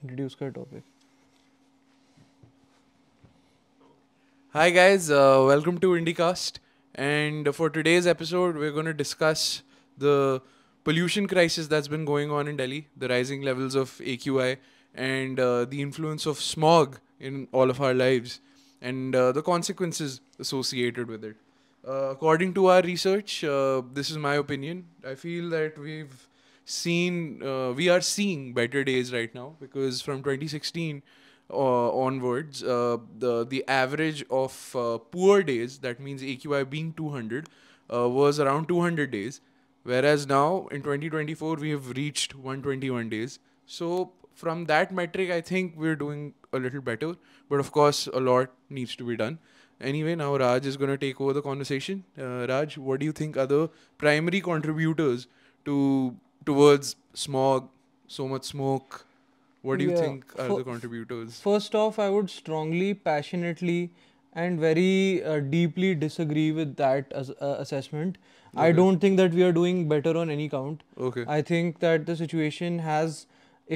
Introduce कर topic. Hi guys, welcome to IndieCast. And for today's episode, we're going to discuss the pollution crisis that's been going on in Delhi, the rising levels of AQI, and the influence of smog in all of our lives, and the consequences associated with it. According to our research, this is my opinion. I feel that we are seeing better days right now because from 2016 onwards, the average of poor days, that means AQI being 200, was around 200 days, whereas now in 2024 we have reached 121 days. So from that metric, I think we're doing a little better, but of course a lot needs to be done. Anyway, now Raj is going to take over the conversation. Raj, what do you think are the primary contributors to towards smog, so much smoke? What do you Yeah. think are the contributors? First off, I would strongly, passionately, and very deeply disagree with that as assessment. I Okay. don't think that we are doing better on any count. Okay. I think that the situation has,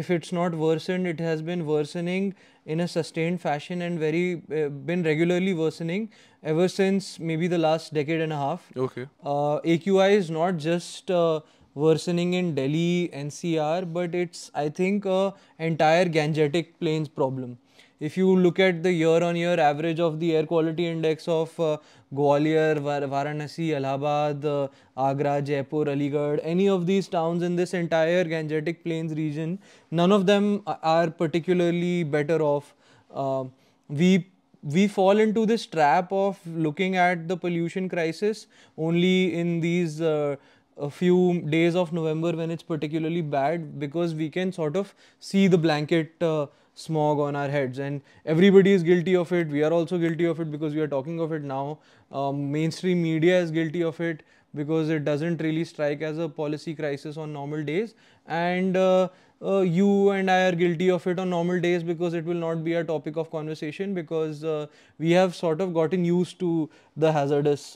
if it's not worsened, it has been worsening in a sustained fashion and very been regularly worsening ever since maybe the last decade and a half. Okay. AQI is not just worsening in Delhi NCR, but it's, I think, a entire Gangetic Plains problem. If you look at the year-on-year average of the air quality index of Gwalior, Varanasi, Allahabad, Agra, Jaipur, Aligarh, any of these towns in this entire Gangetic Plains region, none of them are particularly better off. Uh, we we fall into this trap of looking at the pollution crisis only in these a few days of November when it's particularly bad, because we can sort of see the blanket smog on our heads, and everybody is guilty of it. We are also guilty of it because we are talking of it now. Mainstream media is guilty of it because it doesn't really strike as a policy crisis on normal days, and you and I are guilty of it on normal days because it will not be a topic of conversation, because we have sort of gotten used to the hazardous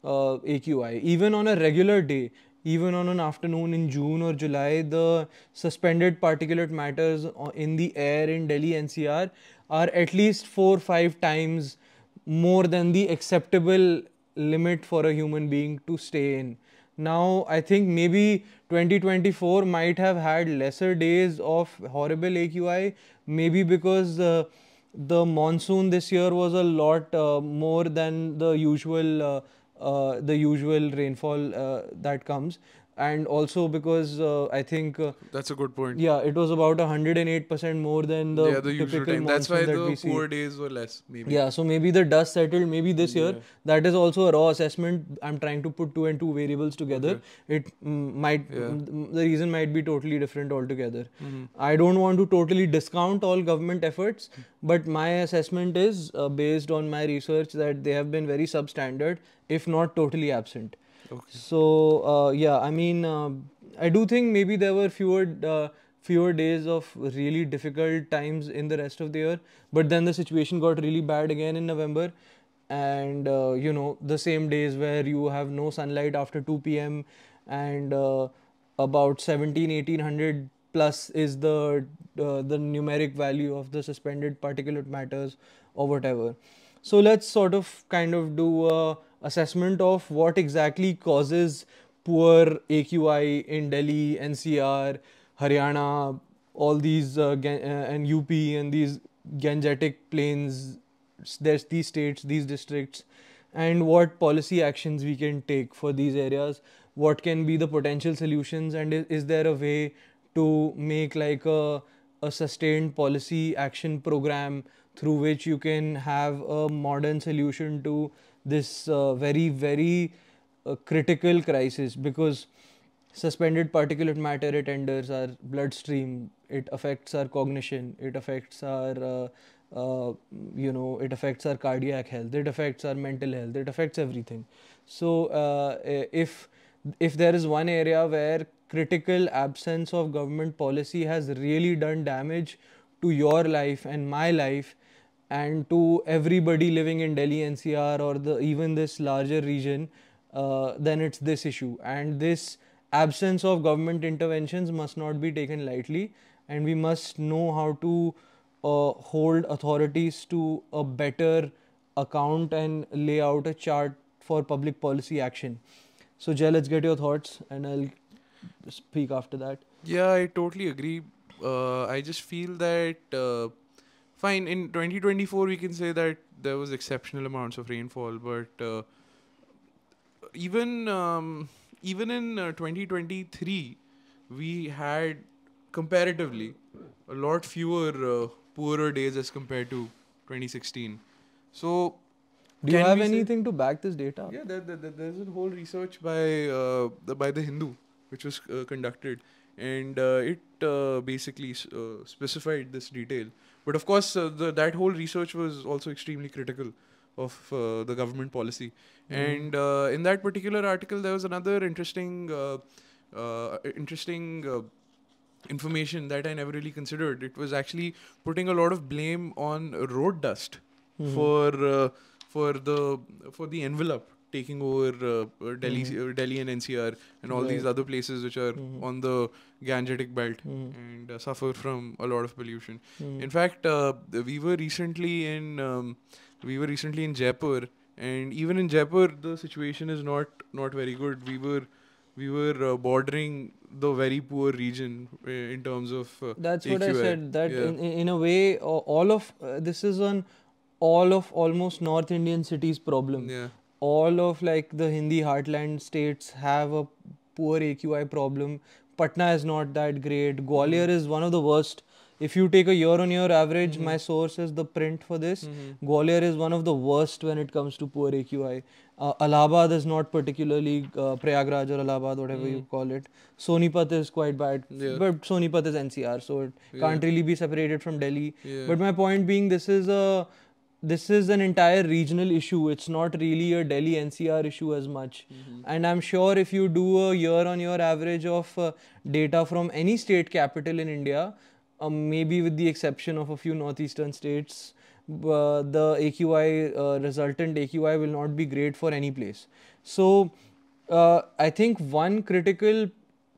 AQI. Even on a regular day, even on an afternoon in June or July, the suspended particulate matters in the air in Delhi NCR are at least 4 or 5 times more than the acceptable limit for a human being to stay in. Now, I think maybe 2024 might have had lesser days of horrible AQI, maybe because the monsoon this year was a lot more than the usual rainfall that comes, and also because I think That's a good point. yeah, it was about 108% more than the Yeah, the usual typical time. That's monsoon why that the we see. poor days were less, maybe. Yeah, so maybe the dust settled maybe this year. Yeah. That is also a raw assessment. I'm trying to put two and two variables together. Okay. It might, Yeah. the reason might be totally different altogether. Mm-hmm. I don't want to totally discount all government efforts, but my assessment is based on my research that they have been very substandard, if not totally absent. Okay. So yeah, I mean, I do think maybe there were fewer days of really difficult times in the rest of the year, but then the situation got really bad again in November, and the same days where you have no sunlight after 2 p.m. and about 1700-1800 plus is the numeric value of the suspended particulate matters or whatever. So let's sort of kind of do a assessment of what exactly causes poor AQI in Delhi, NCR, Haryana, all these and UP and these Gangetic plains. There's these states, these districts, and what policy actions we can take for these areas. What can be the potential solutions, and is there a way to make like a sustained policy action program through which you can have a modern solution to this very critical crisis, because suspended particulate matter, it enters our bloodstream, it affects our cognition, it affects our it affects our cardiac health, it affects our mental health, it affects everything. So if there is one area where critical absence of government policy has really done damage to your life and my life and to everybody living in Delhi NCR or the even this larger region, then it's this issue. And this absence of government interventions must not be taken lightly, and we must know how to hold authorities to a better account and lay out a chart for public policy action. So, Jay, let's get your thoughts, and I'll speak after that. Yeah, I totally agree. I just feel that fine in 2024 we can say that there was exceptional amounts of rainfall, but even even in 2023 we had comparatively a lot fewer poorer days as compared to 2016. So Do you can have we say- anything to back this data? yeah, there's a whole research by the Hindu, which was conducted, and it basically specified this detail. But of course, that whole research was also extremely critical of the government policy. And in that particular article, there was another interesting information that I never really considered. It was actually putting a lot of blame on road dust Mhm. for the envelope taking over Delhi and NCR and all these Right. other places which are Mhm. on the Gangetic belt Mhm. and suffer from a lot of pollution. Mhm. In fact, we were recently in Jaipur, and even in Jaipur, the situation is not very good. We were bordering the very poor region in terms of That's what I AQI. said. That Yeah. in a way, all of this is on all of almost North Indian cities' problem. Yeah. All of like the Hindi heartland states have a poor AQI problem. Patna is not that great. Gwalior is one of the worst. If you take a year-on-year average, my source is the print for this. Gwalior is one of the worst when it comes to poor AQI. Allahabad is not particularly Prayagraj or Allahabad, whatever you call it. Sonipat is quite bad, Yeah. but Sonipat is NCR, so it can't really be separated from Delhi. Yeah. But my point being, this is an entire regional issue. It's not really a Delhi NCR issue as much. And I'm sure if you do a year-on-year average of data from any state capital in India, maybe with the exception of a few northeastern states, the AQI, resultant AQI will not be great for any place. So, I think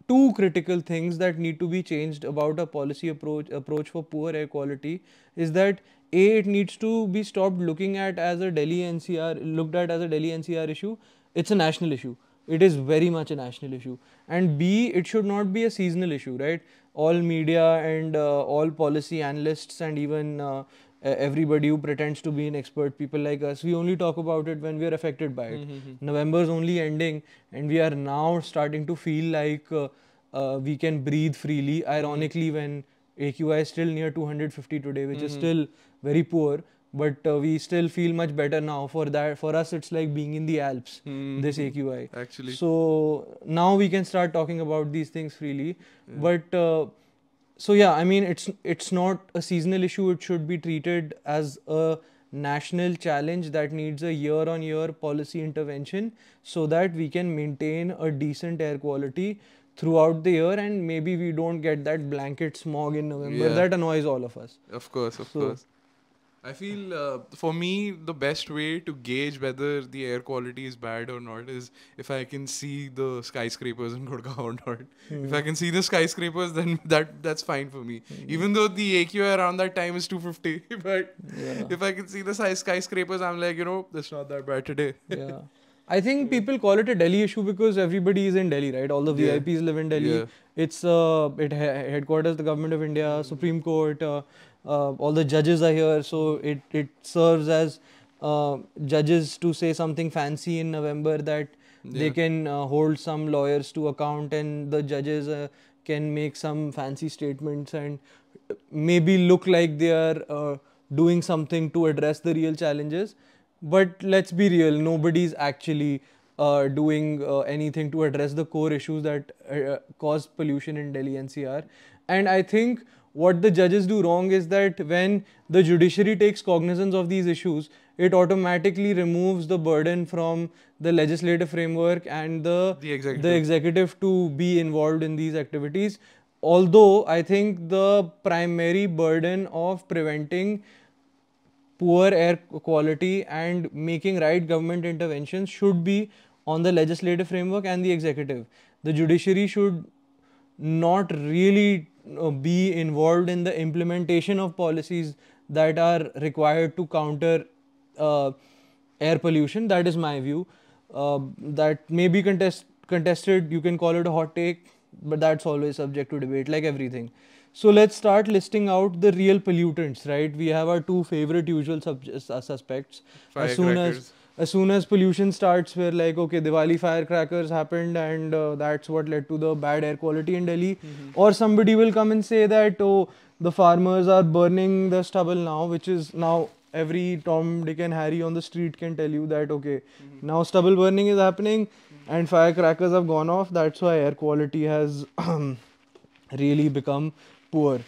two critical things that need to be changed about a policy approach for poor air quality is that it needs to be stopped looking at as a Delhi NCR looked at as a Delhi NCR issue. It's a national issue. It is very much a national issue. And B, it should not be a seasonal issue, right? All media and all policy analysts and even everybody who pretends to be an expert, people like us, we only talk about it when we are affected by it. November is only ending, and we are now starting to feel like we can breathe freely. Ironically, when AQI is still near 250 today, which is still very poor, but we still feel much better now. For us, it's like being in the Alps. This AQI. Actually. So now we can start talking about these things freely. But so yeah, I mean, it's not a seasonal issue. It should be treated as a national challenge that needs a year-on-year policy intervention so that we can maintain a decent air quality throughout the year, and maybe we don't get that blanket smog in November Yeah. that annoys all of us. Of course, of So- course. I feel for me the best way to gauge whether the air quality is bad or not is if I can see the skyscrapers in Gurgaon or not. If I can see the skyscrapers, then that's fine for me. Even though the AQI around that time is 250, but Yeah. if I can see the skyscrapers, I'm like, it's not that bad today. Yeah. I think people call it a Delhi issue because everybody is in Delhi, right? All the Yeah. VIPs live in Delhi. Yeah. It's headquarters the government of India, Supreme Court. All the judges are here, so it serves as judges to say something fancy in November that they Yeah. can hold some lawyers to account, and the judges can make some fancy statements and maybe look like they are doing something to address the real challenges. But let's be real, nobody's actually doing anything to address the core issues that cause pollution in Delhi NCR. And I think what the judges do wrong is that when the judiciary takes cognizance of these issues, it automatically removes the burden from the legislative framework and The executive. the executive to be involved in these activities. Although I think the primary burden of preventing poor air quality and making right government interventions should be on the legislative framework and the executive. the judiciary should not really be involved in the implementation of policies that are required to counter uh, air pollution. That is my view. That may be contested. You can call it a hot take, but that's always subject to debate, like everything. So let's start listing out the real pollutants, right? We have our two favorite usual suspects. As soon as Firecrackers. as soon as pollution starts, we're like, okay, Diwali firecrackers happened, and that's what led to the bad air quality in Delhi. Or somebody will come and say that, oh, the farmers are burning the stubble now, which is now every Tom, Dick, and Harry on the street can tell you that, okay, now stubble burning is happening and firecrackers have gone off. That's why air quality has really become poor.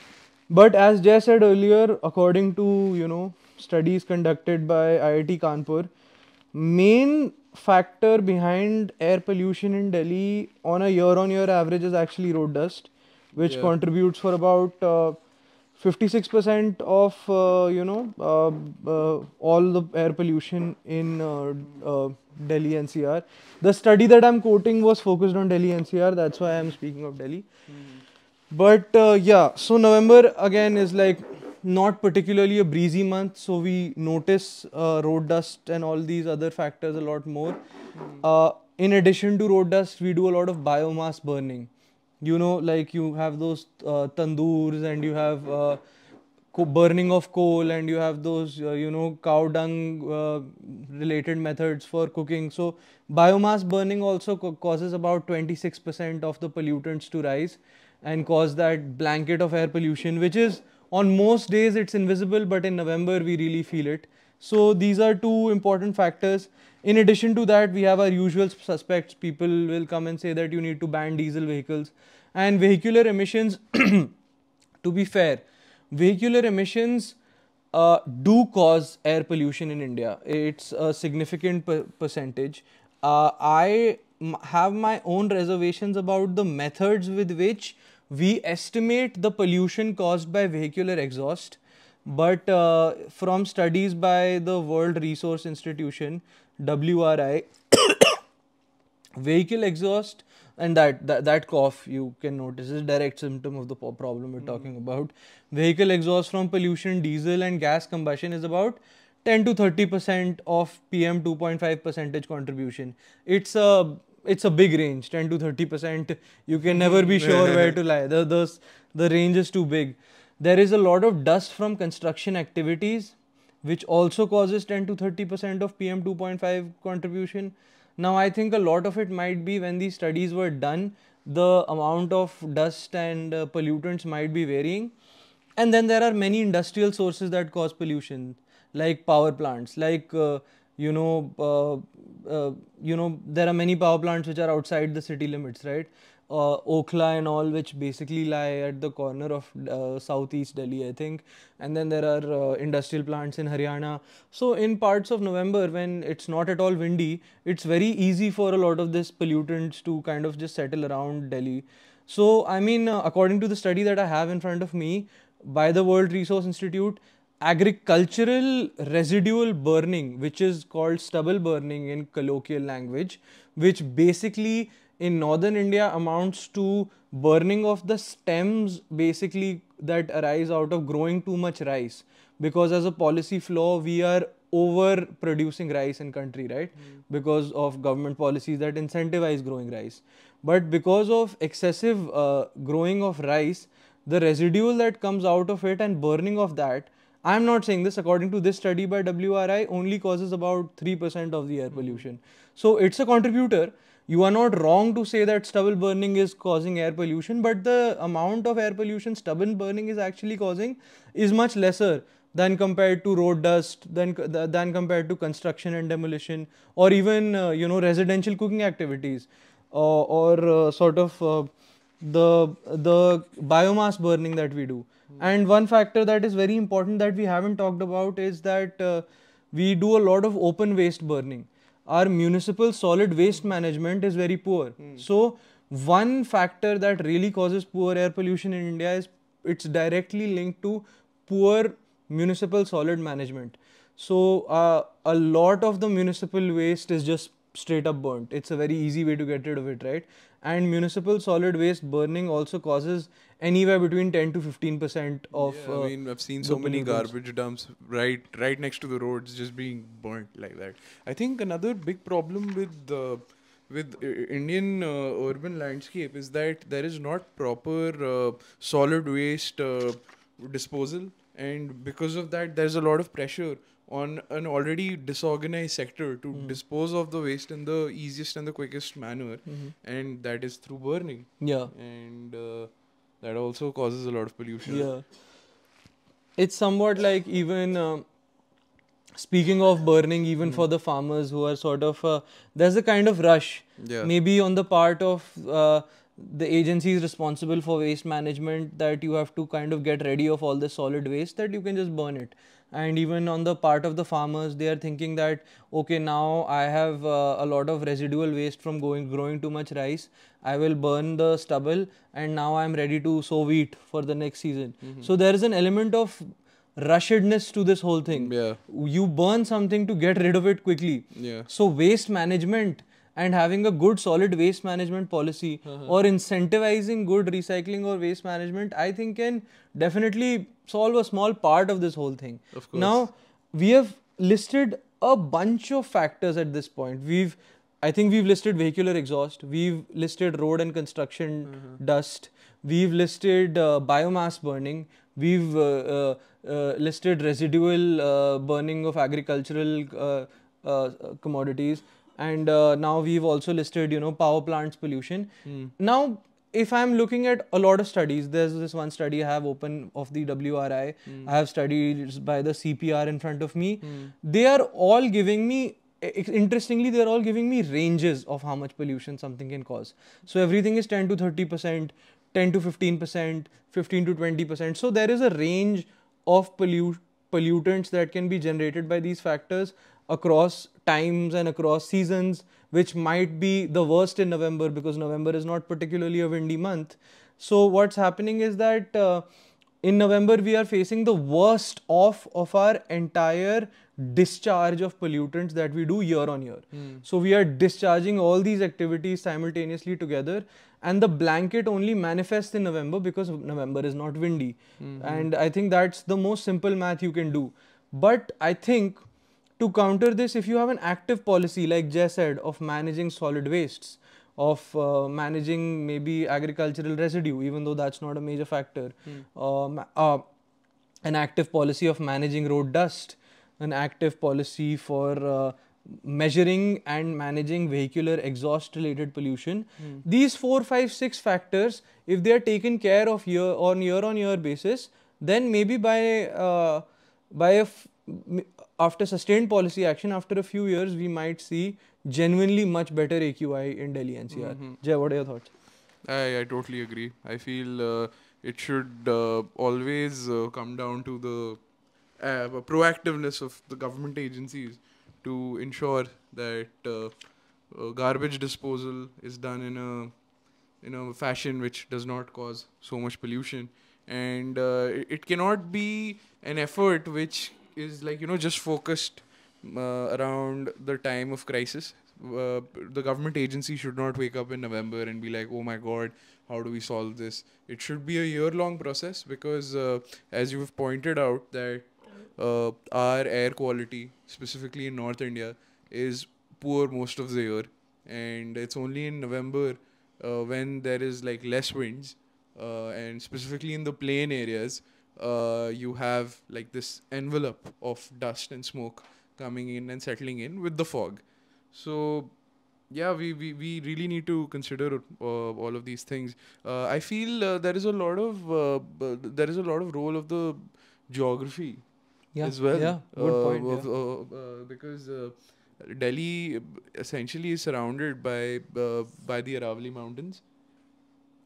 But as Jay said earlier, according to studies conducted by IIT Kanpur, main factor behind air pollution in Delhi on a year-on-year average is actually road dust, which Yeah. contributes for about 56% of all the air pollution in Delhi NCR. The study that I'm quoting was focused on Delhi NCR. That's why I'm speaking of Delhi. But yeah, so November again is like not particularly a breezy month, so we notice road dust and all these other factors a lot more. In addition to road dust, we do a lot of biomass burning. Like you have those tandoors, and you have burning of coal, and you have those cow dung related methods for cooking. So biomass burning also causes about 26% of the pollutants to rise and cause that blanket of air pollution, which is on most days it's invisible, but in November we really feel it. So these are two important factors. In addition to that, we have our usual suspects. People will come and say that you need to ban diesel vehicles and vehicular emissions. To be fair, vehicular emissions do cause air pollution in India. It's a significant percentage. Have my own reservations about the methods with which we estimate the pollution caused by vehicular exhaust. But from studies by the World Resource Institution, WRI, vehicle exhaust and that cough you can notice is direct symptom of the problem we're talking about. Vehicle exhaust from pollution, diesel and gas combustion is about 10 to 30% of PM 2.5 percentage contribution. It's a big range, 10 to 30%. You can never be sure where to lie. The range is too big. There is a lot of dust from construction activities, which also causes 10 to 30% of PM 2.5 contribution. Now, I think a lot of it might be when these studies were done, the amount of dust and pollutants might be varying. And then there are many industrial sources that cause pollution, like power plants, like you know, there are many power plants which are outside the city limits, right? Okhla and all, which basically lie at the corner of southeast Delhi, I think. And then there are industrial plants in Haryana. So in parts of November, when it's not at all windy, it's very easy for a lot of this pollutants to kind of just settle around Delhi. So, I mean, according to the study that I have in front of me by the World Resource Institute, agricultural residual burning, which is called stubble burning in colloquial language, which basically in northern India amounts to burning of the stems basically that arise out of growing too much rice. Because as a policy flaw, we are over producing rice in country, right? Because of government policies that incentivize growing rice. But because of excessive growing of rice, the residual that comes out of it and burning of that, I'm not saying this, according to this study by WRI, only causes about 3% of the air pollution. So it's a contributor. You are not wrong to say that stubble burning is causing air pollution, but the amount of air pollution stubble burning is actually causing is much lesser than compared to road dust, than compared to construction and demolition, or even residential cooking activities, or sort of the biomass burning that we do. And one factor that is very important that we haven't talked about is that we do a lot of open waste burning. Our municipal solid waste management is very poor. So one factor that really causes poor air pollution in India is it's directly linked to poor municipal solid management. So a lot of the municipal waste is just straight up burnt. It's a very easy way to get rid of it, right? And municipal solid waste burning also causes anywhere between 10 to 15% of Yeah, I mean, I've seen the so many pollutants. garbage dumps right next to the roads just being burnt like that. I think another big problem with Indian urban landscape is that there is not proper solid waste disposal, and because of that, there's a lot of pressure on an already disorganized sector to dispose of the waste in the easiest and the quickest manner, and that is through burning. Yeah, And that also causes a lot of pollution. yeah. It's somewhat like even speaking of burning, even for the farmers who are sort of there's a kind of rush, Yeah. maybe on the part of the agencies responsible for waste management, that you have to kind of get ready of all this solid waste, that you can just burn it. And even on the part of the farmers, they are thinking that okay, now I have a lot of residual waste from growing too much rice. I will burn the stubble, and now I'm ready to sow wheat for the next season. So there is an element of rushedness to this whole thing. Yeah. You burn something to get rid of it quickly. Yeah. So waste management and having a good solid waste management policy or incentivizing good recycling or waste management, I think can definitely solve a small part of this whole thing. Of course. Now, we have listed a bunch of factors at this point. I think we've listed vehicular exhaust, we've listed road and construction dust, we've listed biomass burning, we've listed residual burning of agricultural commodities, and now we've also listed, power plants pollution. Now, if I'm looking at a lot of studies, there's this one study I have open of the WRI. I have studies by the CPR in front of me. They are all giving me, interestingly, they're all giving me ranges of how much pollution something can cause. So everything is 10 to 30%, 10 to 15%, 15 to 20%. So there is a range of pollutants that can be generated by these factors across times and across seasons, which might be the worst in November because November is not particularly a windy month. So what's happening is that in November we are facing the worst of our entire discharge of pollutants that we do year on year. So we are discharging all these activities simultaneously together, and the blanket only manifests in November because November is not windy. And I think that's the most simple math you can do. But I think to counter this, if you have an active policy, like Jay said, of managing solid wastes, of managing maybe agricultural residue, even though that's not a major factor, an active policy of managing road dust, an active policy for measuring and managing vehicular exhaust related pollution. These 4, 5, 6 factors, if they are taken care of year on year basis, then maybe after sustained policy action, after a few years, we might see genuinely much better AQI in Delhi NCR. Jay, what are your thoughts? I totally agree. I feel it should always come down to the proactiveness of the government agencies to ensure that garbage disposal is done in a fashion which does not cause so much pollution, and it cannot be an effort which is like just focused around the time of crisis. The government agency should not wake up in November and be like, oh my god, how do we solve this? It should be a year-long process because as you've pointed out that our air quality, specifically in North India, is poor most of the year, and it's only in November when there is like less winds, and specifically in the plain areas, you have like this envelope of dust and smoke coming in and settling in with the fog. So yeah, we really need to consider all of these things. I feel there is a lot of role of the geography as well. Yeah, good point. Because Delhi essentially is surrounded by the Aravalli Mountains.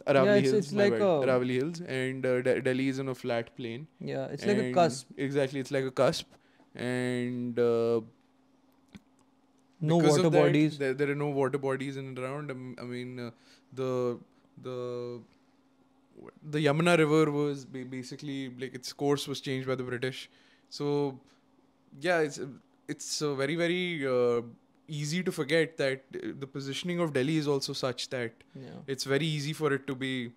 Aravali Hills, it's like Aravali Hills, and Delhi is on a flat plain. Yeah, it's like a cusp. Exactly, it's like a cusp, and no because water of that, bodies. There are no water bodies in and around. I mean, the Yamuna River was basically like its course was changed by the British. So yeah, it's a very very easy to forget that the positioning of Delhi is also such that Yeah. it's very easy for it to be,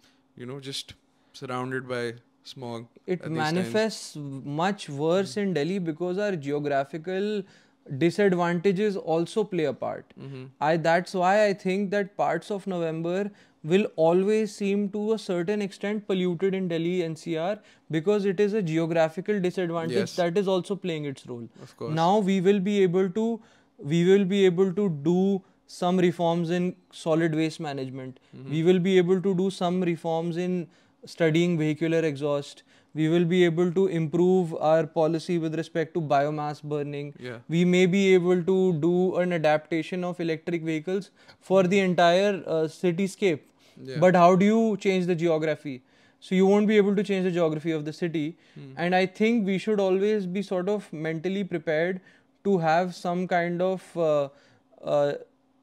just surrounded by smog It at these times. manifests much worse in Delhi because our geographical disadvantages also play a part. That's why I think that parts of November will always seem to a certain extent polluted in Delhi NCR because it is a geographical disadvantage Yes. that is also playing its role. Of course. Now we will be able to do some reforms in solid waste management. We will be able to do some reforms in studying vehicular exhaust. We will be able to improve our policy with respect to biomass burning. Yeah. We may be able to do an adaptation of electric vehicles for the entire cityscape. Yeah. But how do you change the geography? So you won't be able to change the geography of the city. And I think we should always be sort of mentally prepared to have some kind of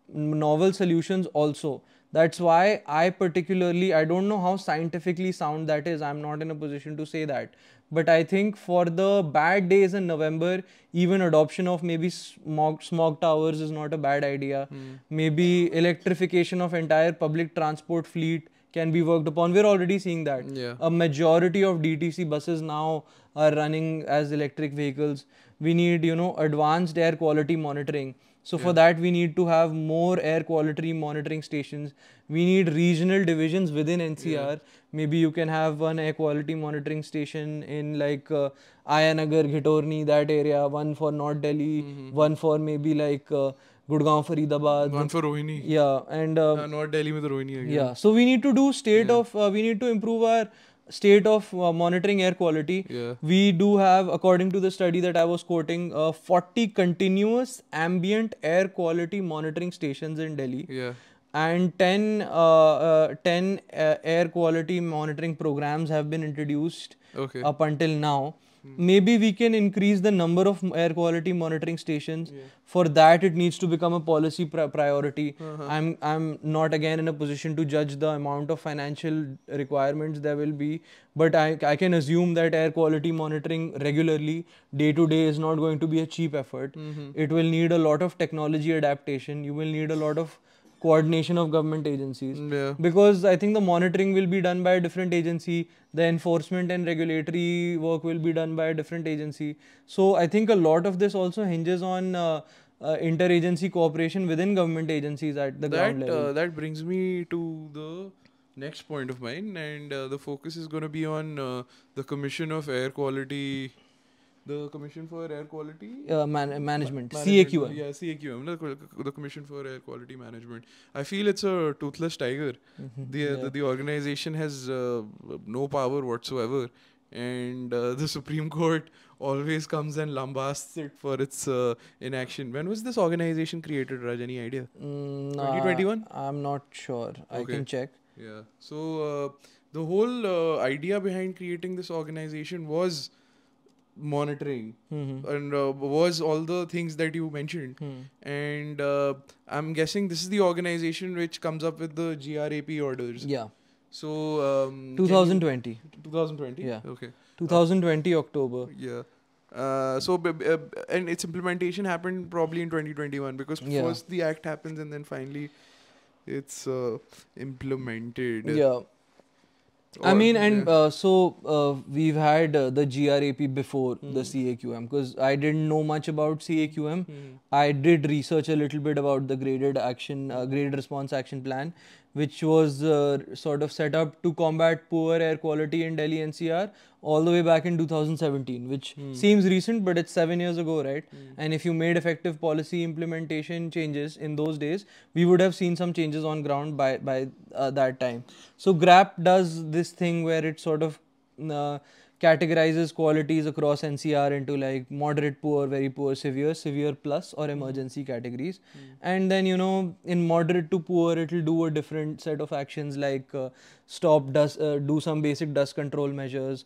novel solutions also. That's why I don't know how scientifically sound that is. I'm not in a position to say that. But I think for the bad days in November, even adoption of maybe smog towers is not a bad idea. Maybe electrification of entire public transport fleet can be worked upon. We're already seeing that. Yeah. A majority of DTC buses now are running as electric vehicles. We need, advanced air quality monitoring. So for that, we need to have more air quality monitoring stations. We need regional divisions within NCR. Maybe you can have one air quality monitoring station in like Ayanagar, Ghitorni, that area, one for North Delhi, one for maybe like Gurgaon, Faridabad. One for Rohini. Yeah, and Not Delhi with Rohini again. yeah, so we need to do we need to improve our state of monitoring air quality. Yeah. We do have, according to the study that I was quoting, 40 continuous ambient air quality monitoring stations in Delhi. Yeah. And 10 air quality monitoring programs have been introduced Okay. up until now. Maybe we can increase the number of air quality monitoring stations. For that, it needs to become a policy priority. I'm not again in a position to judge the amount of financial requirements there will be, but I can assume that air quality monitoring regularly, day to day, is not going to be a cheap effort. It will need a lot of technology adaptation. You will need a lot of coordination of government agencies. Yeah. Because I think the monitoring will be done by a different agency, the enforcement and regulatory work will be done by a different agency. So I think a lot of this also hinges on interagency cooperation within government agencies at the ground level. That brings me to the next point of mine, and the focus is going to be on the Commission of Air Quality. The Commission for Air Quality Management, CAQM. Yeah, CAQM, the Commission for Air Quality Management. I feel it's a toothless tiger. The organization has no power whatsoever, and the Supreme Court always comes and lambasts it for its inaction. When was this organization created, Raj? Any idea? 2021? I'm not sure. I Okay. can check. Yeah. So the whole idea behind creating this organization was monitoring and was all the things that you mentioned. And I'm guessing this is the organization which comes up with the GRAP orders. Yeah. So 2020. 2020. Yeah. Okay. 2020 October. Yeah. And its implementation happened probably in 2021 because Yeah. first the act happens and then finally it's implemented. Yeah. I Or- mean, and yeah. we've had the GRAP before the CAQM because I didn't know much about CAQM. I did research a little bit about the graded response action plan, which was sort of set up to combat poor air quality in Delhi NCR all the way back in 2017, which seems recent, but it's 7 years ago, right? And if you made effective policy implementation changes in those days, we would have seen some changes on ground by that time. So GRAP does this thing where it sort of categorizes qualities across NCR into like moderate poor, very poor, severe plus, or emergency categories. And then, in moderate to poor, it'll do a different set of actions like stop dust, do some basic dust control measures,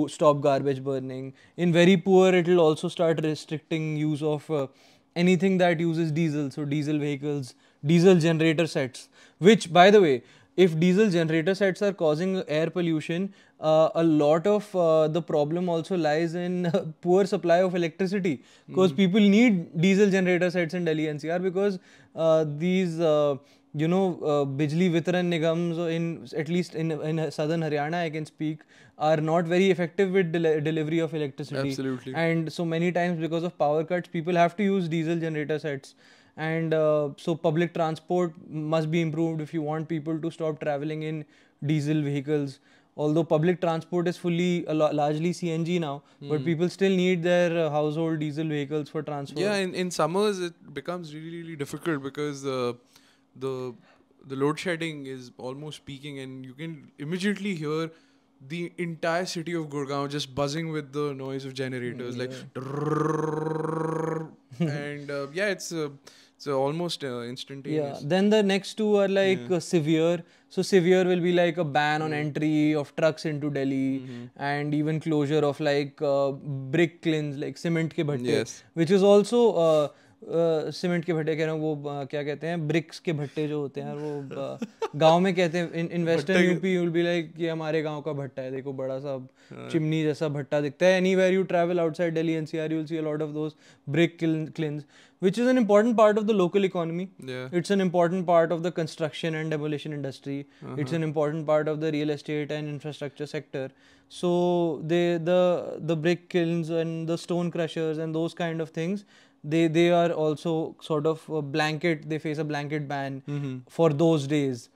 stop garbage burning. In very poor, it'll also start restricting use of anything that uses diesel, so diesel vehicles, diesel generator sets, which, by the way, if diesel generator sets are causing air pollution, a lot of the problem also lies in poor supply of electricity, because people need diesel generator sets in Delhi NCR, because these Bijli Vitran Nigams in, at least in southern Haryana I can speak, are not very effective with delivery of electricity. Absolutely. And so many times because of power cuts, people have to use diesel generator sets. And so public transport must be improved if you want people to stop traveling in diesel vehicles. Although public transport is fully largely CNG now, but people still need their household diesel vehicles for transport. Yeah, in summers it becomes really difficult because the load shedding is almost peaking, and you can immediately hear the entire city of Gurgaon just buzzing with the noise of generators, like, and yeah, it's almost instantaneous. Yeah. Then the next two are like severe. So severe will be like a ban on entry of trucks into Delhi, and even closure of like brick kilns, like cement ke bhatte, Yes. which is also cement के भट्टे कह रहा हूँ, वो क्या कहते हैं, BRICS के भट्टे जो होते हैं, वो गांव में कहते हैं, in western UP will be like ये हमारे गांव का भट्टा है, देखो बड़ा सा चिमनी जैसा भट्टा दिखता है. Anywhere you travel outside Delhi NCR you will see a lot of those brick kilns, which is an important part of the local economy. Yeah. It's an important part of the construction and demolition industry. It's an important part of the real estate and infrastructure sector. So the brick kilns and the stone crushers and those kind of things, they are also sort of a blanket, they face a blanket ban for those days.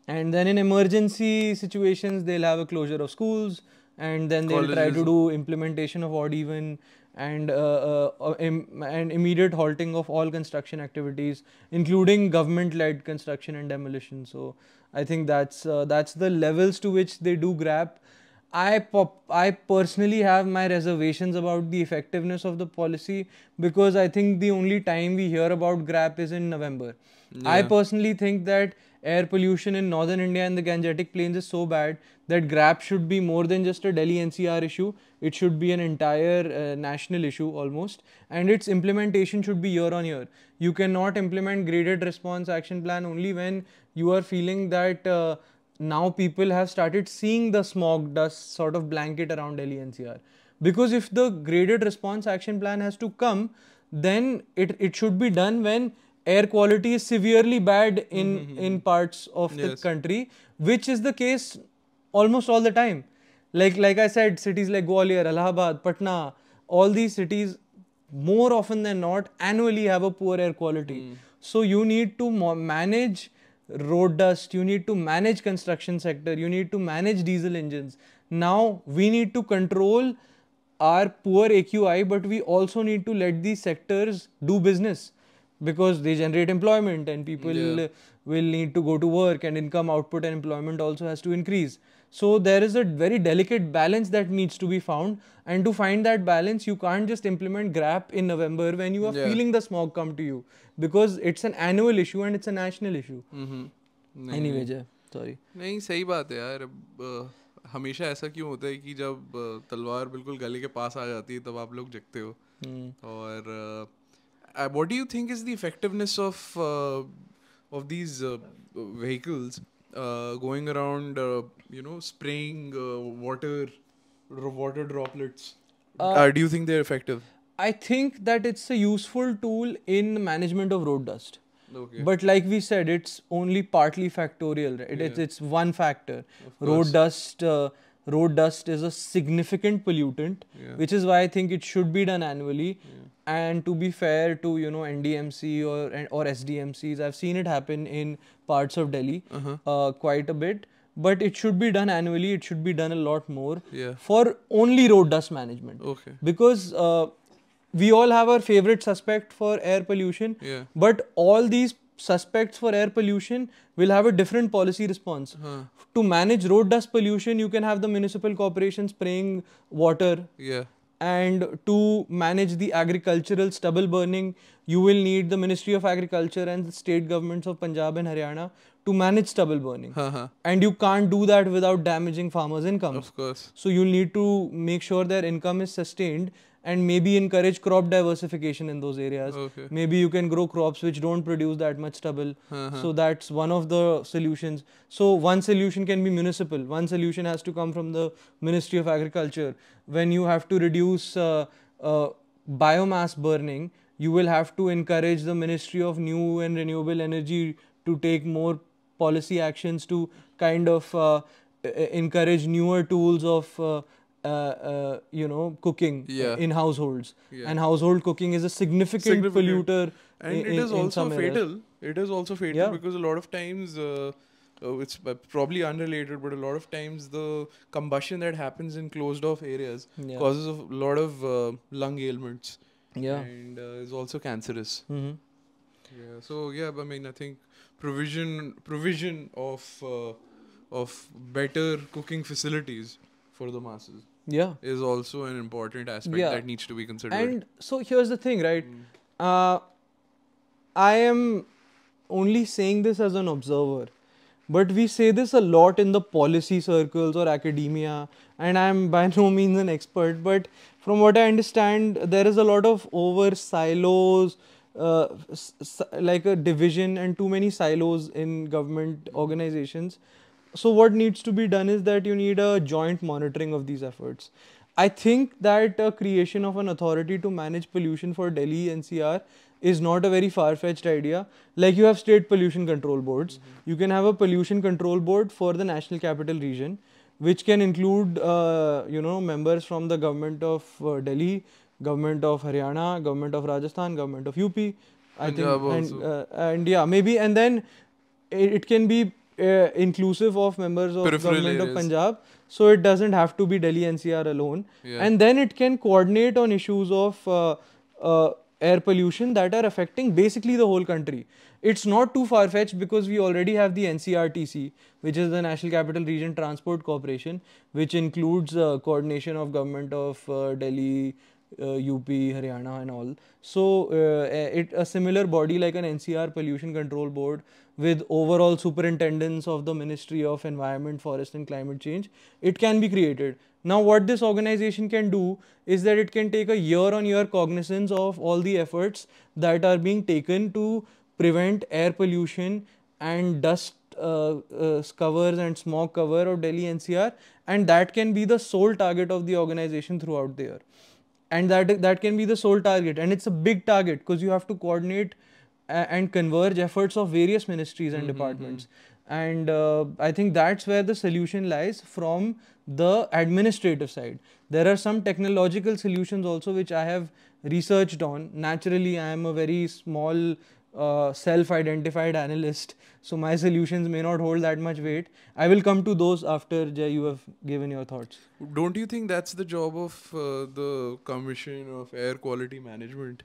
And then in emergency situations, they'll have a closure of schools, and then they'll try to do implementation of odd even, and immediate halting of all construction activities, including government-led construction and demolition. So I think that's the levels to which they do grab. I personally have my reservations about the effectiveness of the policy, because I think the only time we hear about GRAP is in November. Yeah. I personally think that air pollution in northern India and the Gangetic Plains is so bad that GRAP should be more than just a Delhi NCR issue. It should be an entire national issue almost, and its implementation should be year on year. You cannot implement graded response action plan only when you are feeling that now people have started seeing the smog dust sort of blanket around Delhi NCR. Because if the graded response action plan has to come, then it should be done when air quality is severely bad in parts of the country, which is the case almost all the time. Like I said, cities like Gwalior, Allahabad, Patna, all these cities more often than not annually have a poor air quality. So you need to manage road dust, you need to manage construction sector, you need to manage diesel engines. Now we need to control our poor AQI, but we also need to let these sectors do business, because they generate employment and people will need to go to work, and income output and employment also has to increase. So there is a very delicate balance that needs to be found, and to find that balance you can't just implement GRAP in November when you are feeling the smog come to you, because it's an annual issue and it's a national issue. Anyway, Jay, sorry. नहीं, सही बात है यार. हमेशा ऐसा क्यों होता है कि जब तलवार बिल्कुल गले के पास आ जाती है तब आप लोग जगते हो. और what do you think is the effectiveness of these vehicles going around, spraying water droplets? Do you think they're effective? I think that it's a useful tool in management of road dust. Okay. But like we said, it's only partly factorial. Right? It's one factor. Road dust is a significant pollutant, which is why I think it should be done annually. And to be fair to NDMC or SDMCs, I've seen it happen in parts of Delhi quite a bit. But it should be done annually. It should be done a lot more for only road dust management. Okay. Because we all have our favorite suspect for air pollution, but all these suspects for air pollution will have a different policy response. To manage road dust pollution, you can have the municipal corporation spraying water. And to manage the agricultural stubble burning, you will need the Ministry of Agriculture and the state governments of Punjab and Haryana to manage stubble burning. And you can't do that without damaging farmers' incomes. Of course. So you need to make sure their income is sustained. and maybe encourage crop diversification in those areas. Okay. Maybe you can grow crops which don't produce that much stubble. So that's one of the solutions. So one solution can be municipal. One solution has to come from the Ministry of Agriculture. When you have to reduce biomass burning, you will have to encourage the Ministry of New and Renewable Energy to take more policy actions to kind of encourage newer tools of cooking Yeah. in households. Yeah. And household cooking is a significant polluter. And in, it is in also some areas. fatal. It is also fatal Yeah. because a lot of times, it's probably unrelated, but a lot of times the combustion that happens in closed off areas Yeah. causes a lot of lung ailments. Yeah. And is also cancerous. Mm-hmm. Yeah. So yeah, I mean, I think provision of better cooking facilities for the masses Yeah. is also an important aspect Yeah. that needs to be considered. And so here's the thing, right? I am only saying this as an observer, but we say this a lot in the policy circles or academia, and I'm by no means an expert, but from what I understand, there is a lot of over silos, like a division and too many silos in government organizations. So what needs to be done is that you need a joint monitoring of these efforts. I think that creation of an authority to manage pollution for Delhi NCR is not a very far-fetched idea. Like you have state pollution control boards. You can have a pollution control board for the National Capital Region, which can include, members from the government of Delhi, government of Haryana, government of Rajasthan, government of UP. I Punjab think, also. and yeah, maybe, and then it can be inclusive of members of Peripheral government of areas. Punjab. So it doesn't have to be Delhi NCR alone. Yeah. And then it can coordinate on issues of air pollution that are affecting basically the whole country. It's not too far-fetched because we already have the NCRTC, which is the National Capital Region Transport Corporation, which includes coordination of government of Delhi, UP, Haryana and all. So a similar body like an NCR Pollution Control Board with overall superintendence of the Ministry of Environment, Forest and Climate Change, it can be created. Now what this organization can do is that it can take a year-on-year cognizance of all the efforts that are being taken to prevent air pollution and dust covers and smog cover of Delhi NCR, and that can be the sole target of the organization throughout the year. And that can be the sole target, and it's a big target because you have to coordinate and converge efforts of various ministries and departments. And I think that's where the solution lies from the administrative side. There are some technological solutions also which I have researched on. Naturally, I am a very small self-identified analyst, so my solutions may not hold that much weight. I will come to those after, Jay, you have given your thoughts. Don't you think that's the job of the Commission of Air Quality Management?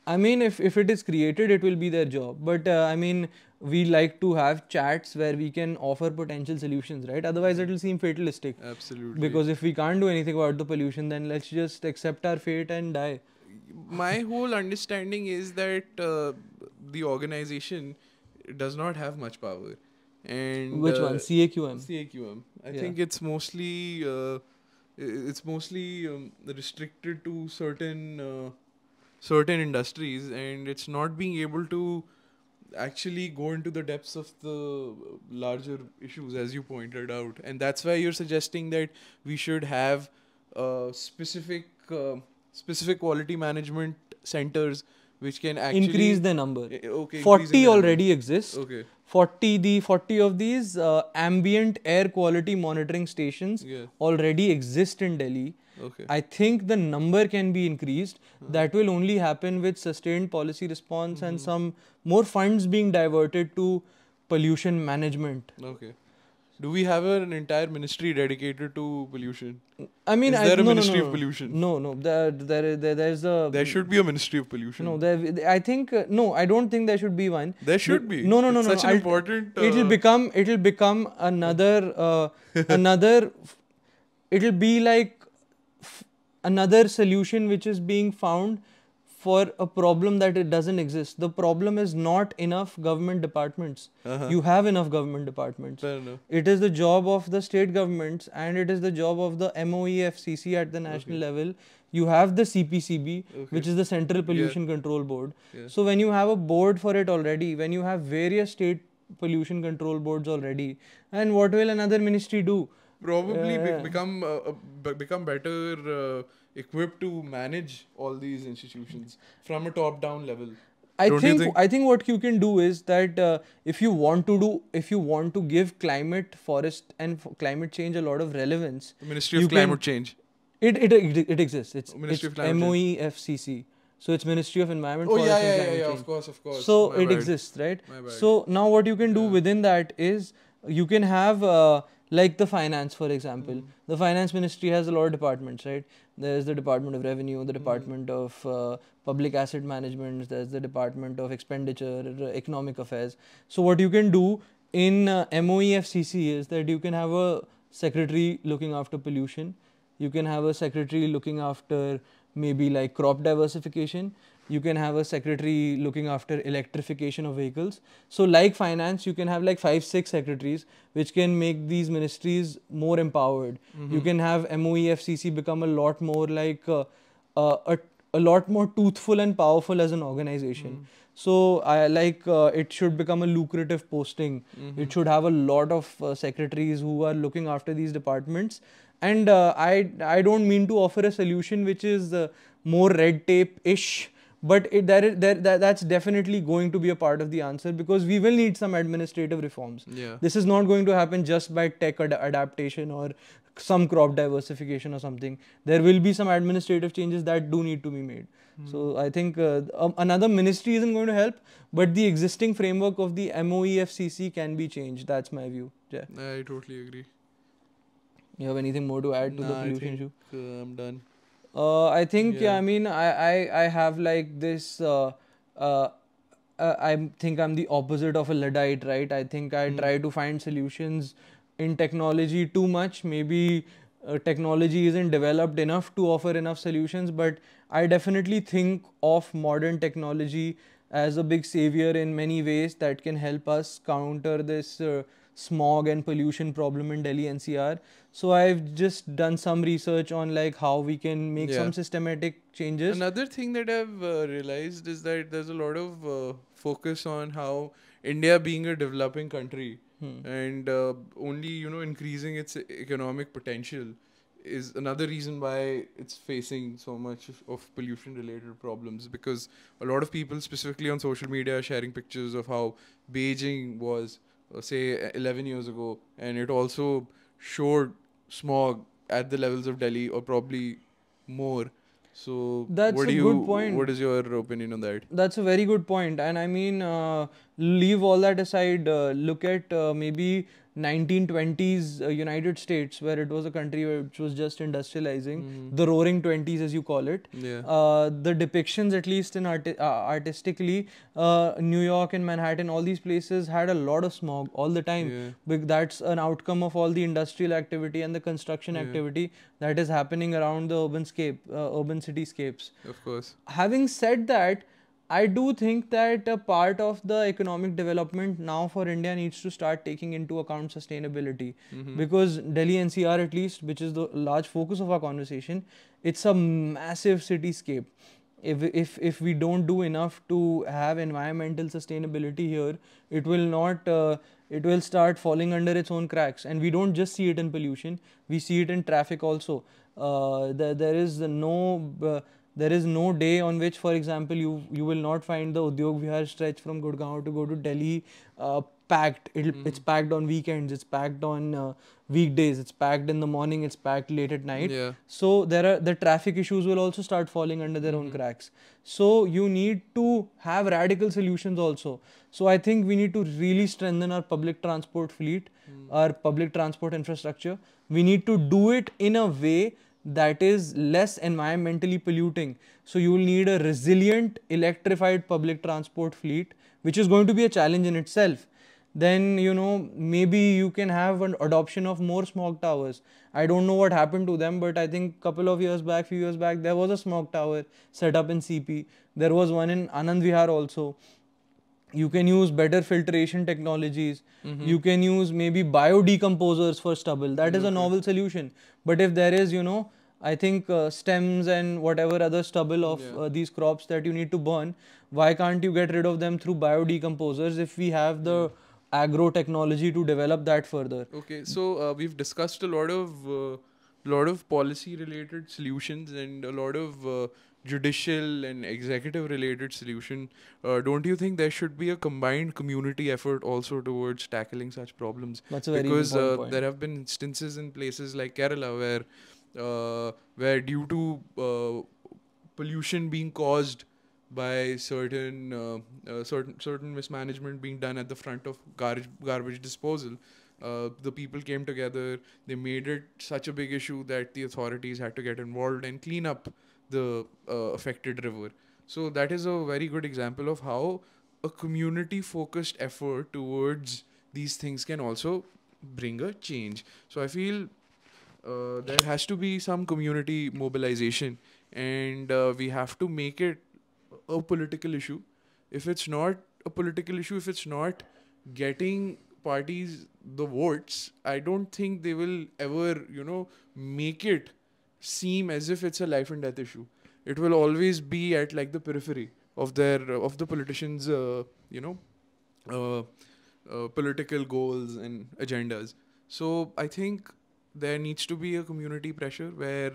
I mean, if it is created, it will be their job. But I mean, we like to have chats where we can offer potential solutions, right? Otherwise, it will seem fatalistic. Absolutely. Because if we can't do anything about the pollution, then let's just accept our fate and die. My whole understanding is that the organization does not have much power. And Which one? CAQM? CAQM. I Yeah. think it's mostly restricted to certain industries, and it's not being able to actually go into the depths of the larger issues, as you pointed out. And that's why you're suggesting that we should have specific quality management centers which can actually Increase the number. Okay, 40 already exists. Okay. 40 of these ambient air quality monitoring stations Yeah. already exist in Delhi. Okay. I think the number can be increased. That will only happen with sustained policy response and some more funds being diverted to pollution management. Okay. Do we have an entire ministry dedicated to pollution? I mean, Is there a no, ministry no, of pollution? No. There's a. There should be a ministry of pollution. No, I think no. I don't think there should be one. There should be. No. It's such an important. It'll become another It'll be like another solution which is being found for a problem that it doesn't exist. The problem is not enough government departments. You have enough government departments. Fair enough. It is the job of the state governments, and it is the job of the MOEFCC at the national level. You have the CPCB, which is the Central Pollution Control Board. So when you have a board for it already, when you have various state pollution control boards already, and what will another ministry do? Probably become better equipped to manage all these institutions from a top-down level. Don't you think? I think what you can do is that if you want to give climate, forest, and climate change a lot of relevance, The Ministry of Climate Change. it exists. It's Ministry of Climate Change. MOEFCC. So it's Ministry of Environment, Oh Forest, yeah, and yeah, Climate yeah, Change. of course. So My it bad. exists, right? My bad. So now what you can do within that is you can have like the finance, for example. The finance ministry has a lot of departments, right? There's the Department of Revenue, the Department of Public Asset Management, there's the Department of Expenditure, Economic Affairs. So what you can do in MOEFCC is that you can have a secretary looking after pollution. You can have a secretary looking after maybe like crop diversification. You can have a secretary looking after electrification of vehicles. So like finance, you can have like 5-6 secretaries which can make these ministries more empowered. You can have MOEFCC become a lot more like a lot more toothful and powerful as an organization. So it should become a lucrative posting. It should have a lot of secretaries who are looking after these departments. And I don't mean to offer a solution which is more red tape-ish, but that's definitely going to be a part of the answer, because we will need some administrative reforms. Yeah. This is not going to happen just by tech adaptation or some crop diversification or something. There will be some administrative changes that do need to be made. So I think another ministry isn't going to help, but the existing framework of the MOEFCC can be changed. That's my view. Yeah. I totally agree. You have anything more to add to the Nah, I pollution think, issue? I'm done. I think Yeah. I mean I have like this. I think I'm the opposite of a Luddite, right? I think I try to find solutions in technology too much. Maybe technology isn't developed enough to offer enough solutions, but I definitely think of modern technology as a big savior in many ways that can help us counter this smog and pollution problem in Delhi NCR. So I've just done some research on like how we can make Yeah. some systematic changes. Another thing that I've realized is that there's a lot of focus on how India being a developing country and only increasing its economic potential is another reason why it's facing so much of pollution related problems, because a lot of people specifically on social media are sharing pictures of how Beijing was say 11 years ago, and it also showed smog at the levels of Delhi or probably more. So That's what a do you good point. what is your opinion on that? That's a very good point. And I mean, leave all that aside. Look at maybe 1920s United States, where it was a country which was just industrializing, the roaring 20s as you call it. Yeah. The depictions, at least in artistically, New York and Manhattan, all these places had a lot of smog all the time. Yeah. That's an outcome of all the industrial activity and the construction activity that is happening around the urban cityscapes. Of course. Having said that, I do think that a part of the economic development now for India needs to start taking into account sustainability, because Delhi NCR, at least, which is the large focus of our conversation, it's a massive cityscape. If we don't do enough to have environmental sustainability here, it will not. It will start falling under its own cracks, and we don't just see it in pollution; we see it in traffic also. There is no day on which, for example, you will not find the Udyog Vihar stretch from Gurgaon to go to Delhi packed. It's packed on weekends. It's packed on weekdays. It's packed in the morning. It's packed late at night. Yeah. So the traffic issues will also start falling under their own cracks. So you need to have radical solutions also. So I think we need to really strengthen our public transport fleet, our public transport infrastructure. We need to do it in a way that is less environmentally polluting. So you will need a resilient electrified public transport fleet, which is going to be a challenge in itself. then maybe you can have an adoption of more smog towers. I don't know what happened to them, but I think few years back, there was a smog tower set up in CP. There was one in Anand Vihar also. You can use better filtration technologies. You can use maybe biodecomposers for stubble. That is a novel solution. But if there is, I think stems and whatever other stubble of these crops that you need to burn, why can't you get rid of them through biodecomposers if we have the agro technology to develop that further? Okay, so we've discussed a lot of policy related solutions and a lot of judicial and executive related solution. Don't you think there should be a combined community effort also towards tackling such problems? That's a very Because important point. there have been instances in places like Kerala where due to pollution being caused by certain mismanagement being done at the front of garbage disposal, the people came together. They made it such a big issue that the authorities had to get involved and clean up the affected river. So that is a very good example of how a community focused effort towards these things can also bring a change. So I feel there has to be some community mobilization, and we have to make it a political issue. If it's not a political issue, if it's not getting parties the votes, I don't think they will ever, make it seem as if it's a life and death issue. It will always be at like the periphery of the politicians, uh, political goals and agendas. So I think there needs to be a community pressure where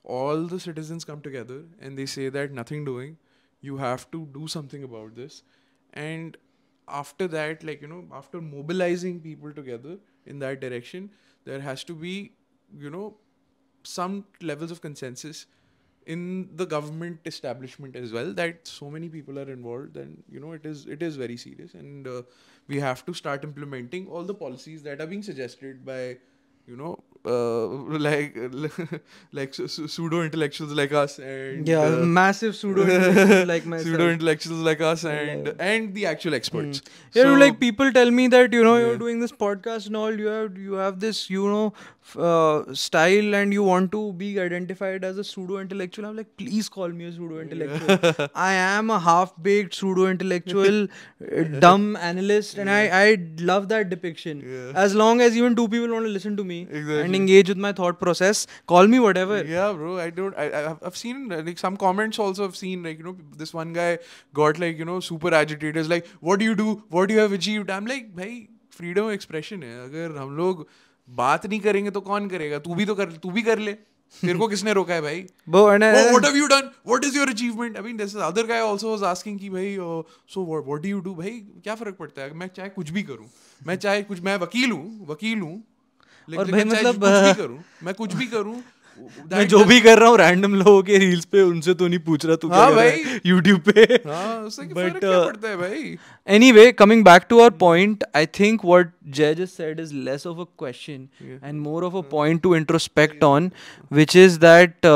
all the citizens come together and they say that nothing doing, you have to do something about this. And after that, after mobilizing people together in that direction, there has to be, some levels of consensus in the government establishment as well, that so many people are involved, and it is very serious, and we have to start implementing all the policies that are being suggested by you know like pseudo intellectuals like us, and Massive pseudo intellectuals like myself. pseudo intellectuals like us, and Yeah. and the actual experts. Yeah, So like people tell me that Yeah. you're doing this podcast and all. You have this style, and you want to be identified as a pseudo intellectual. I'm like, please call me a pseudo intellectual. I am a half baked pseudo intellectual, dumb analyst, and I love that depiction. Yeah. As long as even two people want to listen to me and Exactly. engage with my thought process, call me whatever. Yeah, bro. I don't. I've seen like some comments also. I've seen like this one guy got like super agitated. It's like, what do you do? What do you have achieved? I'm like, भाई freedom of expression है. अगर हम लोग बात नहीं करेंगे तो कौन करेगा? तू भी कर ले. तेरे को किसने रोका है भाई? What have you done? What is your achievement? I mean, this other guy also was asking कि भाई so what do you do? भाई क्या फर्क पड़ता है? मैं चाहे कुछ भी करूँ. मैं वकील हूँ. और लेकिन भाई चाहे मतलब मैं कुछ भी करूँ. मैं जो भी कर रहा हूँ रैंडम लोगों के रील्स पे, उनसे तो नहीं पूछ रहा तू क्या कर रहा है यूट्यूब पे. हाँ, उससे But, फर्क क्या पड़ता है भाई? Anyway, coming back to our point, I think what Jay just said is less of a question and more of a point to introspect on, which is that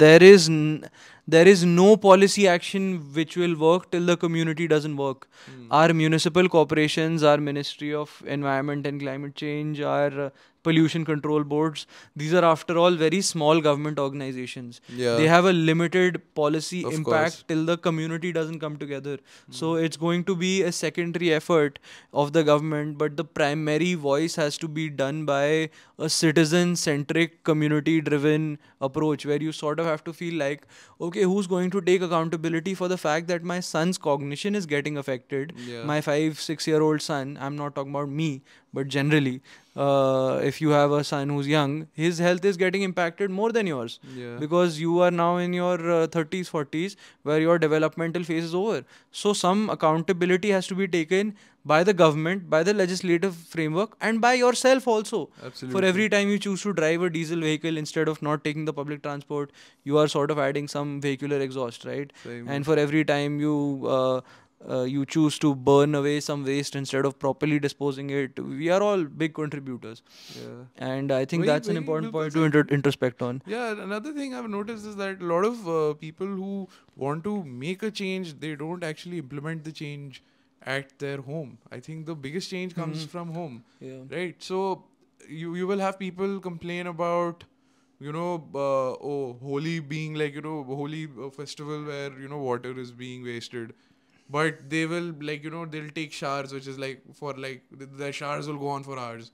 there is no policy action which will work till the community doesn't work. Our municipal corporations, our Ministry of Environment and Climate Change, our pollution control boards, these are after all very small government organizations. Yeah. They have a limited policy Of impact course. till the community doesn't come together. So it's going to be a secondary effort of the government, but the primary voice has to be done by a citizen centric, community driven approach, where you sort of have to feel like, okay, who's going to take accountability for the fact that my son's cognition is getting affected? Yeah. My 5-6-year-old son, I'm not talking about me, but generally, if you have a son who's young, his health is getting impacted more than yours. Yeah. Because you are now in your 30s, 40s, where your developmental phase is over. So some accountability has to be taken by the government, by the legislative framework, and by yourself also. Absolutely. For every time you choose to drive a diesel vehicle instead of not taking the public transport, you are sort of adding some vehicular exhaust, right? Same. And for every time you choose to burn away some waste instead of properly disposing it, we are all big contributors. Yeah. And I think Wahi- that's an wahi important point bilkul to introspect on. Yeah, another thing I've noticed is that a lot of people who want to make a change, they don't actually implement the change at their home. I think the biggest change comes from home, Yeah. right? So you will have people complain about, Holi being like, Holi festival where, water is being wasted. But they will, like, they'll take showers, which is like for like the showers will go on for hours.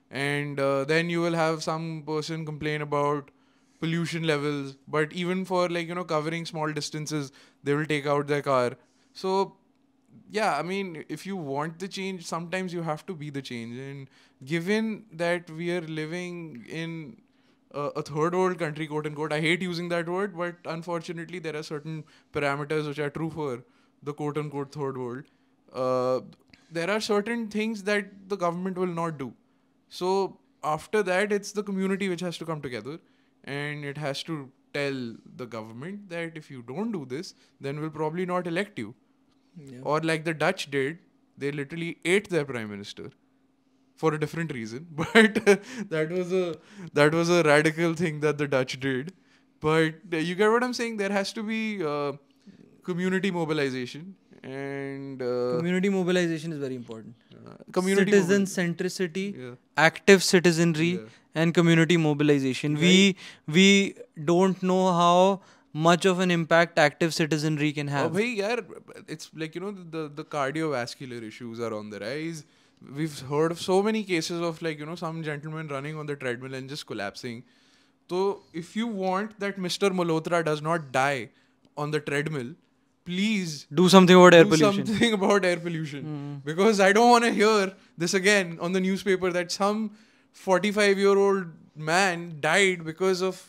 And then you will have some person complain about pollution levels. But even for like, covering small distances, they will take out their car. So yeah, I mean, if you want the change, sometimes you have to be the change. And given that we are living in a third world country, quote unquote, I hate using that word, but unfortunately, there are certain parameters which are true for the quote unquote third world. Uh, there are certain things that the government will not do. So after that, it's the community which has to come together, and it has to tell the government that if you don't do this, then we'll probably not elect you. Yeah. Or like the Dutch did, they literally ate their prime minister for a different reason. But that was a radical thing that the Dutch did. But you get what I'm saying? There has to be community mobilization and Community mobilization is very important. community Citizen mobil- centricity, Yeah. active citizenry, Yeah. and community mobilization. Right. We don't know how much of an impact active citizenry can Oh, have. bhai, yaar, it's like, the cardiovascular issues are on the rise. We've heard of so many cases of like, some gentleman running on the treadmill and just collapsing. So if you want that Mr. Malhotra does not die on the treadmill, please Do something about air do pollution. something about air pollution. Because I don't want to hear this again on the newspaper that some 45-year-old man died because of,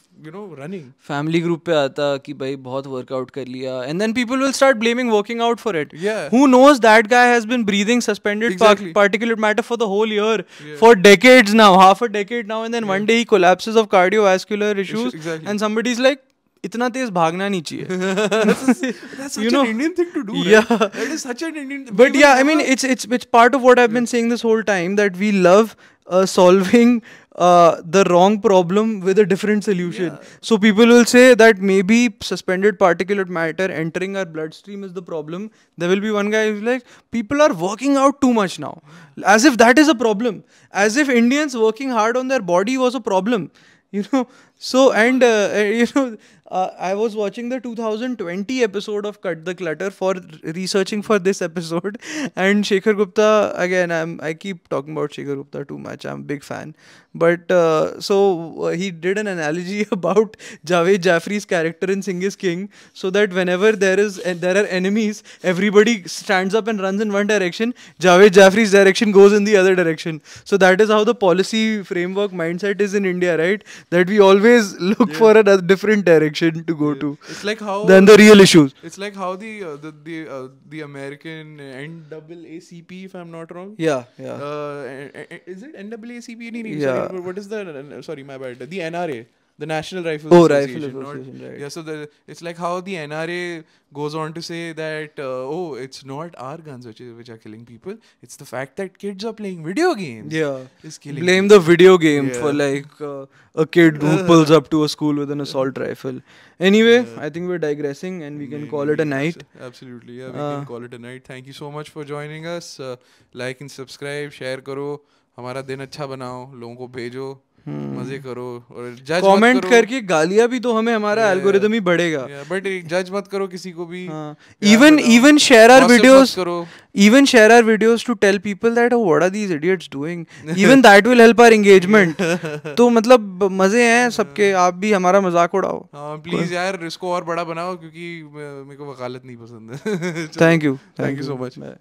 running. Family group पे आता कि भाई बहुत workout कर लिया and then people will start blaming working out for it Yeah. who knows that guy has been breathing suspended Exactly. particulate matter for the whole year Yeah. for decades now, half a decade now, and then one day he collapses of cardiovascular issues Exactly. and somebody's like इतना तेज भागना नहीं चाहिए. That's such You know, an Indian thing to do. yeah. Right? That is such an Indian. But we yeah, will I mean, never- it's part of what I've been saying this whole time, that we love solving the wrong problem with a different solution. Yeah. So people will say that maybe suspended particulate matter entering our bloodstream is the problem. There will be one guy who's like, people are working out too much now, as if that is a problem, as if Indians working hard on their body was a problem. So and I was watching the 2020 episode of Cut the Clutter for researching for this episode, and Shekhar Gupta, again, I keep talking about Shekhar Gupta too much, I'm a big fan, but he did an analogy about Javed Jaffri's character in Singh is King, so that whenever there are enemies, everybody stands up and runs in one direction, Javed Jaffri's direction goes in the other direction. So that is how the policy framework mindset is in India, right? That we always look for a different direction to go to It's like how than the real issues. It's like how the American NAACP, if I'm not wrong. Yeah. Is it NAACP? Yeah. Sorry, what is the? Sorry, my bad. The NRA, the National Rifle Oh, Association. Rifle not- Association, right. Yeah, so it's like how the NRA goes on to say that it's not our guns which are killing people. It's the fact that kids are playing video games. Yeah. Is killing Blame people. the video game Yeah. for like a kid who pulls up to a school with an assault rifle. Anyway, I think we're digressing and we can call it a night. Absolutely, yeah, we can call it a night. Thank you so much for joining us. Like and subscribe, share करो, हमारा दिन अच्छा बनाओ, लोगों को भेजो, मजे करो और जज कमेंट करके गालियां भी तो हमें हमारा एल्गोरिदम ही बढ़ेगा. बट जज मत करो किसी को भी. Even share our Gossip मत videos. करो. Even share our videos to tell people that, oh, what are these idiots doing? Even that will help our engagement. तो मतलब मजे हैं सबके, आप भी हमारा मजाक उड़ाओ. हाँ प्लीज यार इसको और बड़ा बनाओ क्योंकि मेरे को वकालत नहीं पसंद है. Thank you. Thank you so much. Bye.